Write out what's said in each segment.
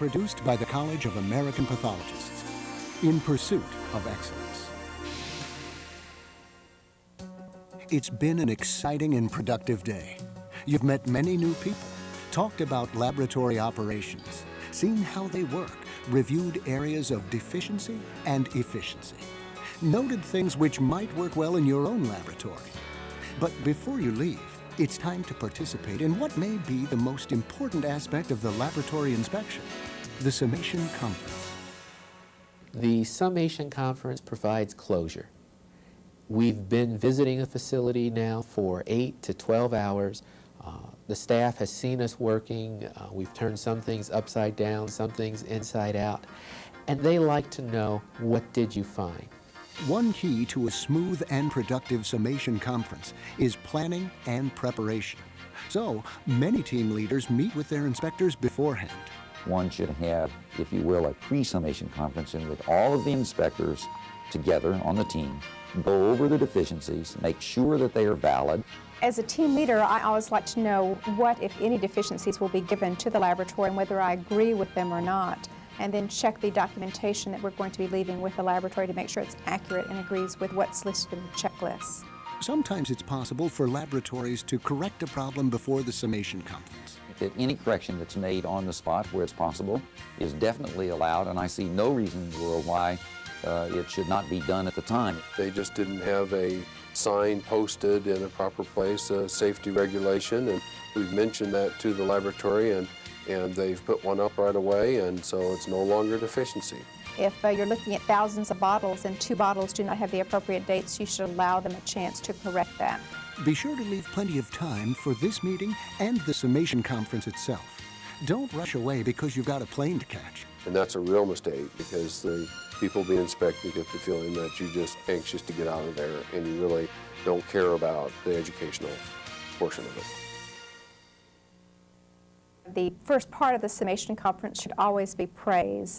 produced by the College of American Pathologists in pursuit of excellence. It's been an exciting and productive day. You've met many new people, talked about laboratory operations, seen how they work, reviewed areas of deficiency and efficiency, noted things which might work well in your own laboratory. But before you leave, it's time to participate in what may be the most important aspect of the laboratory inspection, the Summation Conference. The Summation Conference provides closure. We've been visiting a facility now for 8 to 12 hours. The staff has seen us working. We've turned some things upside down, some things inside out, and they like to know, what did you find? One key to a smooth and productive Summation Conference is planning and preparation. So, many team leaders meet with their inspectors beforehand. One should have, if you will, a pre-summation conference in which all of the inspectors together on the team go over the deficiencies, make sure that they are valid. As a team leader, I always like to know what, if any, deficiencies will be given to the laboratory and whether I agree with them or not, and then check the documentation that we're going to be leaving with the laboratory to make sure it's accurate and agrees with what's listed in the checklist. Sometimes it's possible for laboratories to correct a problem before the Summation Conference. That any correction that's made on the spot where it's possible is definitely allowed, and I see no reason in the world why it should not be done at the time. They just didn't have a sign posted in a proper place, a safety regulation, and we've mentioned that to the laboratory, and they've put one up right away, and so it's no longer a deficiency. If you're looking at thousands of bottles and 2 bottles do not have the appropriate dates, you should allow them a chance to correct that. Be sure to leave plenty of time for this meeting and the Summation Conference itself. Don't rush away because you've got a plane to catch. And that's a real mistake, because the people being inspected get the feeling that you're just anxious to get out of there and you really don't care about the educational portion of it. The first part of the Summation Conference should always be praise.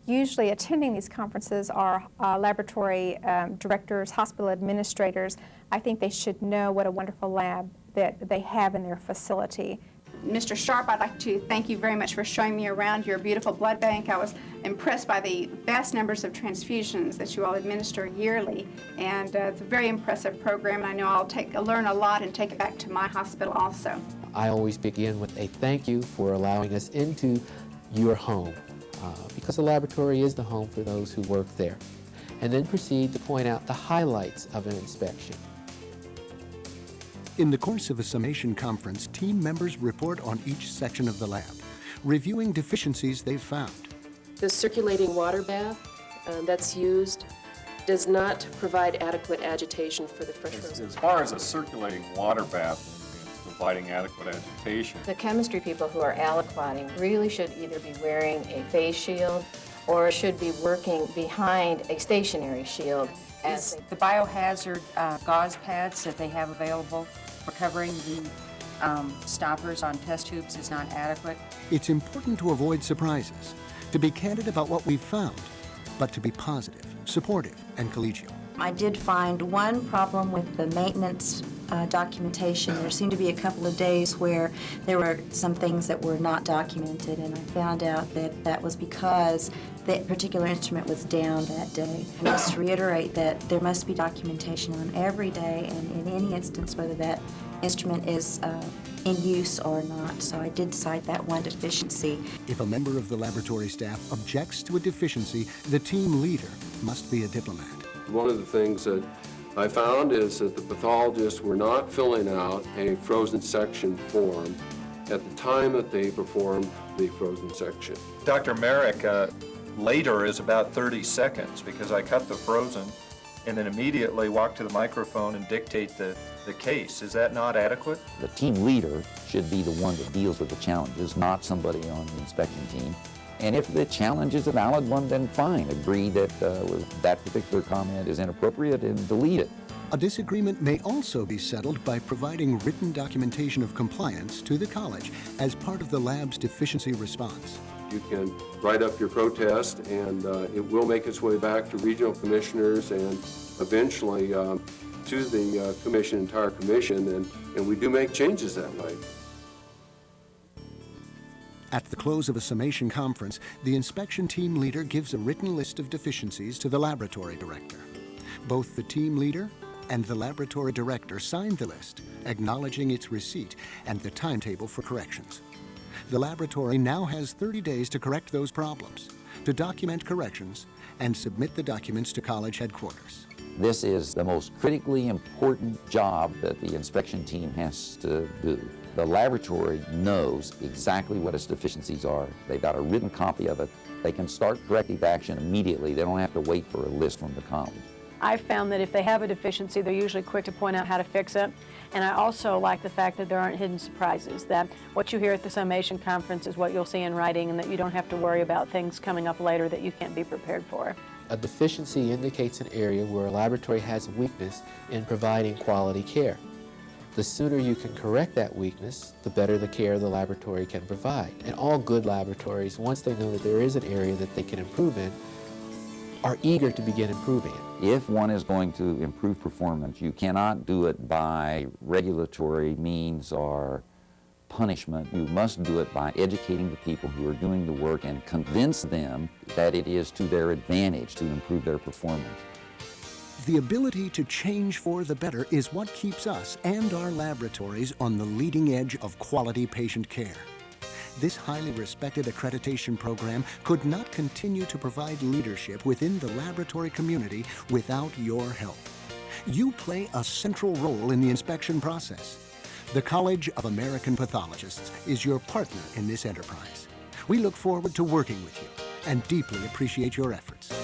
Usually attending these conferences are laboratory directors, hospital administrators. I think they should know what a wonderful lab that they have in their facility. Mr. Sharp, I'd like to thank you very much for showing me around your beautiful blood bank. I was impressed by the vast numbers of transfusions that you all administer yearly, and it's a very impressive program, and I know I'll learn a lot and take it back to my hospital also. I always begin with a thank you for allowing us into your home, because the laboratory is the home for those who work there, and then proceed to point out the highlights of an inspection. In the course of a Summation Conference, team members report on each section of the lab, reviewing deficiencies they've found. The circulating water bath that's used does not provide adequate agitation for the fresh frozen. As far as a circulating water bath and providing adequate agitation, the chemistry people who are aliquoting really should either be wearing a face shield or should be working behind a stationary shield. Is the biohazard gauze pads that they have available for covering the stoppers on test tubes is not adequate? It's important to avoid surprises, to be candid about what we've found, but to be positive, supportive, and collegial. I did find one problem with the maintenance documentation. There seemed to be a couple of days where there were some things that were not documented, and I found out that that was because that particular instrument was down that day. I must reiterate that there must be documentation on every day and in any instance whether that instrument is in use or not. So I did cite that one deficiency. If a member of the laboratory staff objects to a deficiency, the team leader must be a diplomat. One of the things that I found is that the pathologists were not filling out a frozen section form at the time that they performed the frozen section. Dr. Merrick, later is about 30 seconds because I cut the frozen and then immediately walk to the microphone and dictate the case. Is that not adequate? The team leader should be the one that deals with the challenges, not somebody on the inspection team. And if the challenge is a valid one, then fine. Agree that that particular comment is inappropriate and delete it. A disagreement may also be settled by providing written documentation of compliance to the college as part of the lab's deficiency response. You can write up your protest, and it will make its way back to regional commissioners and eventually to the entire commission, and we do make changes that way. At the close of a summation conference, the inspection team leader gives a written list of deficiencies to the laboratory director. Both the team leader and the laboratory director sign the list, acknowledging its receipt and the timetable for corrections. The laboratory now has 30 days to correct those problems, to document corrections, and submit the documents to college headquarters. This is the most critically important job that the inspection team has to do. The laboratory knows exactly what its deficiencies are. They've got a written copy of it. They can start corrective action immediately. They don't have to wait for a list from the college. I've found that if they have a deficiency, they're usually quick to point out how to fix it. And I also like the fact that there aren't hidden surprises, that what you hear at the summation conference is what you'll see in writing, and that you don't have to worry about things coming up later that you can't be prepared for. A deficiency indicates an area where a laboratory has a weakness in providing quality care. The sooner you can correct that weakness, the better the care the laboratory can provide. And all good laboratories, once they know that there is an area that they can improve in, are eager to begin improving it. If one is going to improve performance, you cannot do it by regulatory means or punishment. You must do it by educating the people who are doing the work and convince them that it is to their advantage to improve their performance. The ability to change for the better is what keeps us and our laboratories on the leading edge of quality patient care. This highly respected accreditation program could not continue to provide leadership within the laboratory community without your help. You play a central role in the inspection process. The College of American Pathologists is your partner in this enterprise. We look forward to working with you and deeply appreciate your efforts.